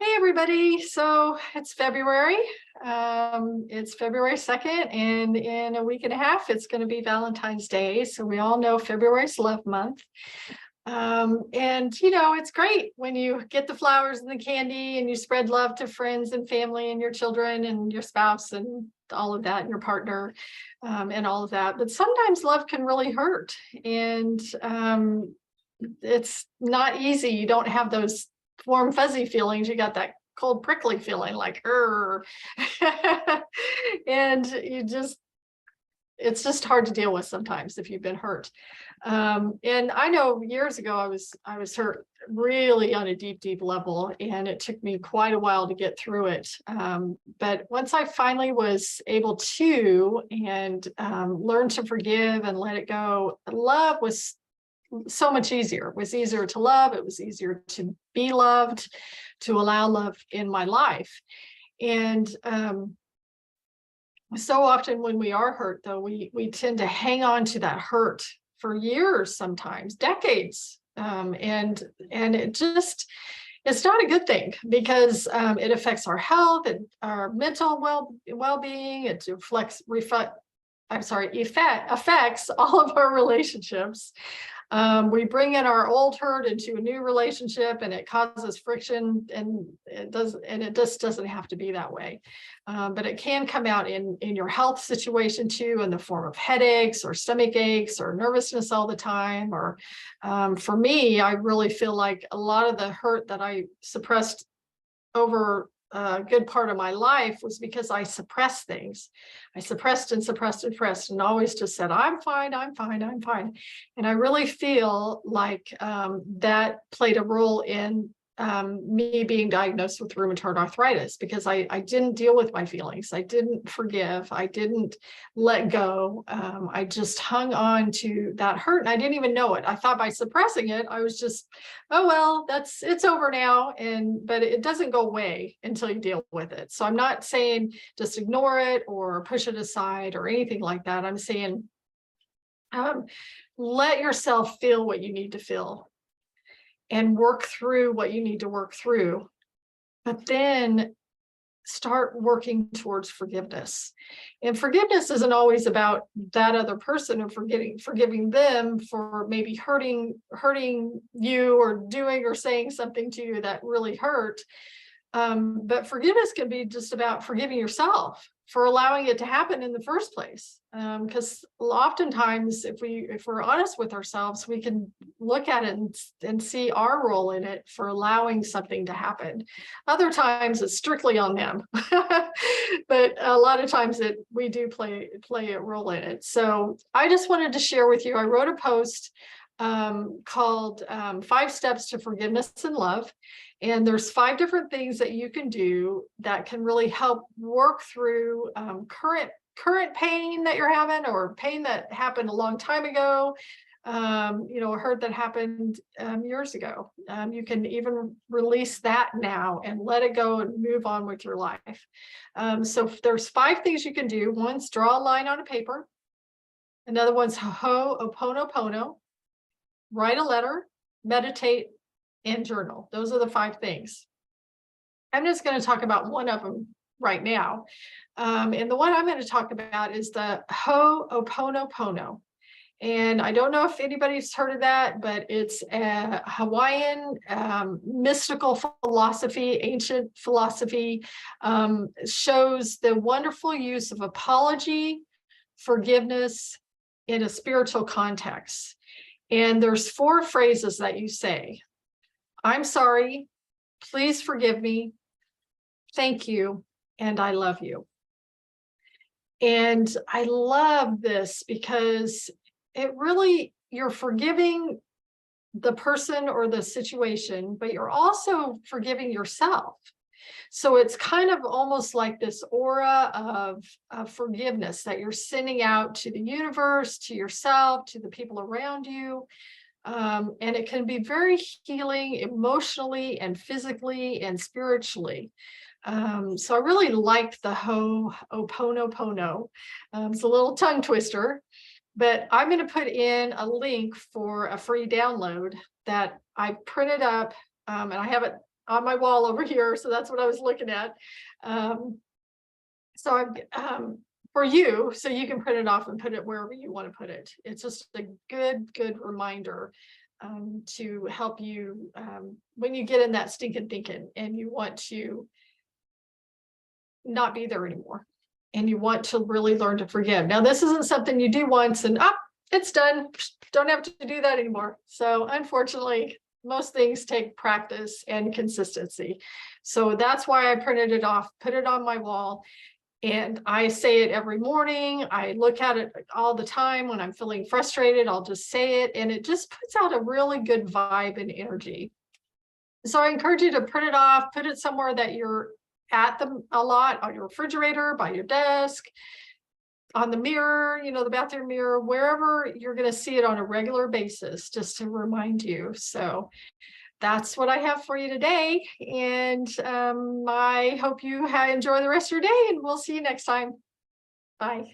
Hey everybody, so it's February. It's February 2nd, and in a week and a half, it's going to be Valentine's Day. So we all know February's love month. And it's great when you get the flowers and the candy and you spread love to friends and family and your children and your spouse and all of that, and your partner, and all of that. But sometimes love can really hurt, and it's not easy. You don't have those warm, fuzzy feelings. You got that cold, prickly feeling like, and it's just hard to deal with sometimes if you've been hurt. And I know years ago I was hurt really on a deep, deep level, and it took me quite a while to get through it. But once I finally was able to and learn to forgive and let it go, love was so much easier. It was easier to love. It was easier to be loved, to allow love in my life. And so often when we are hurt, though, we tend to hang on to that hurt for years, sometimes decades. And it's not a good thing, because it affects our health and our mental well-being. It affects all of our relationships. We bring in our old hurt into a new relationship, and it causes friction, and it just doesn't have to be that way. But it can come out in your health situation too, in the form of headaches or stomach aches or nervousness all the time. Or for me, I really feel like a lot of the hurt that I suppressed over a good part of my life was because I suppressed things. I suppressed and suppressed and suppressed, and always just said, I'm fine, I'm fine, I'm fine. And I really feel like that played a role in me being diagnosed with rheumatoid arthritis, because I didn't deal with my feelings. I didn't forgive. I didn't let go. I just hung on to that hurt, and I didn't even know it. I thought by suppressing it, I was just, oh, well, it's over now. But it doesn't go away until you deal with it. So I'm not saying just ignore it or push it aside or anything like that. I'm saying let yourself feel what you need to feel and work through what you need to work through, but then start working towards forgiveness. And forgiveness isn't always about that other person or forgiving them for maybe hurting you or doing or saying something to you that really hurt. But forgiveness can be just about forgiving yourself for allowing it to happen in the first place. Because oftentimes, if we're honest with ourselves, we can look at it and see our role in it for allowing something to happen. Other times it's strictly on them, but a lot of times we do play a role in it. So I just wanted to share with you. I wrote a post called 5 Steps to Forgiveness and Love. And there's 5 different things that you can do that can really help work through current pain that you're having, or pain that happened a long time ago, a hurt that happened years ago. You can even release that now and let it go and move on with your life. So there's 5 things you can do. One's draw a line on a paper. Another one's Ho'oponopono. Write a letter, meditate, and journal. Those are the 5 things. I'm just going to talk about one of them right now. And the one I'm going to talk about is the Ho'oponopono. And I don't know if anybody's heard of that, but it's a Hawaiian mystical philosophy, ancient philosophy, shows the wonderful use of apology, forgiveness in a spiritual context. And there's 4 phrases that you say. I'm sorry, please forgive me, thank you, and I love you. And I love this because you're forgiving the person or the situation, but you're also forgiving yourself. So it's kind of almost like this aura of forgiveness that you're sending out to the universe, to yourself, to the people around you. And it can be very healing emotionally and physically and spiritually. So I really liked the Ho'oponopono. It's a little tongue twister, but I'm going to put in a link for a free download that I printed up, and I have it on my wall over here. So that's what I was looking at. So for you, so you can print it off and put it wherever you want to put it. It's just a good reminder to help you when you get in that stinking thinking and you want to not be there anymore and you want to really learn to forgive. Now, this isn't something you do once and it's done. Don't have to do that anymore. So unfortunately, most things take practice and consistency. So that's why I printed it off, put it on my wall. And I say it every morning. I look at it all the time. When I'm feeling frustrated, I'll just say it. And it just puts out a really good vibe and energy. So I encourage you to print it off, put it somewhere that you're at them a lot, on your refrigerator, by your desk, on the mirror, the bathroom mirror, wherever you're going to see it on a regular basis, just to remind you. So that's what I have for you today. And I hope you enjoy the rest of your day, and we'll see you next time. Bye.